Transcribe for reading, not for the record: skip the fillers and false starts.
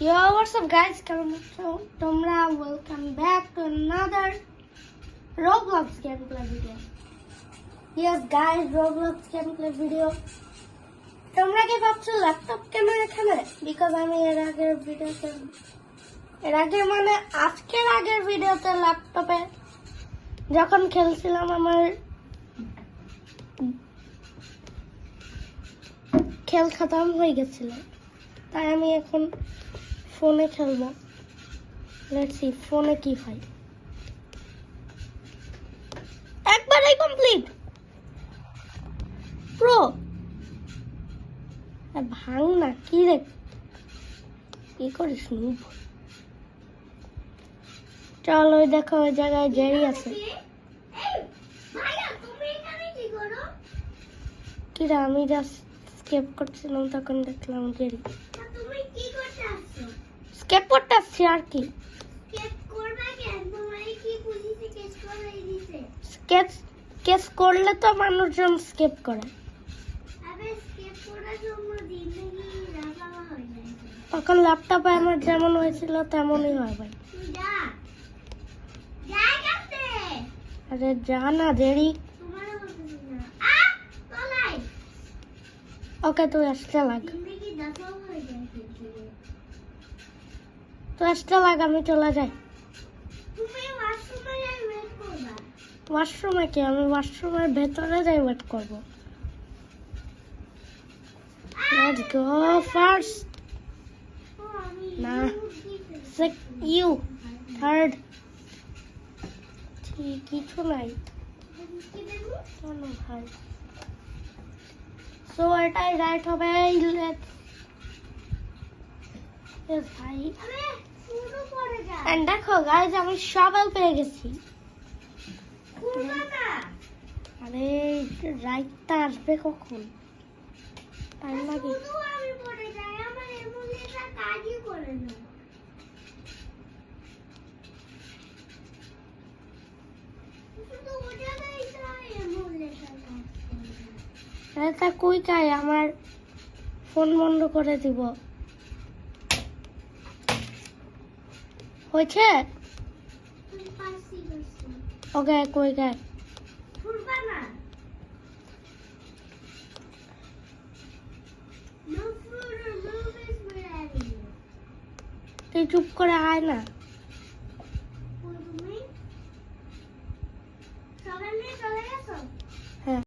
Yo, what's up guys? Welcome back to another Roblox gameplay video. Yes guys, Roblox gameplay video. তোমরা কি ভাবছো laptop কেন এখানে? Because আমি আজকের আগের ভিডিওতে ল্যাপটপে যখন খেলছিলাম আমার খেল খতম হয়ে গেছিল, তাই আমি এখন ফোনে খেলবো। লেটস সি ফোনে কি হয়। একবারই কমপ্লিট প্রো। ভাঙ না কি রে, কি করিস নুব? চল ওই দেখো ওই জায়গায় জেরি আছে। কিরা আমি জাস্ট স্কেপ করছিলাম, তখন দেখলাম জেরি। স্কেপ করতে আসছি আর কি। কেস করলে তো মানুষজন স্কেপ করে, তখন ল্যাপটপে আমার যেমন হয়েছিল তেমনই হয় ভাই। আরে যা না জেরি। ওকে তুই আসতে লাগ, আমি চলে যাই। ওয়াশরুমে কি? আমি ওয়াশরুমের ভেতরে যাই ওয়েট করবো। Let's go first. Nah, you third. কিছু নাই ভাই। সো এটাই রাইট হবে। ভাই দেখো গাইজ আমি সবাই পেয়ে গেছি। আরে রাইটটা আসবে কখন? টাইম লাগে। তা কই কাই আমার ফোন বন্ধ করে দিব। হয়েছে? ওকে কই কাই তুই চুপ করে আয় না।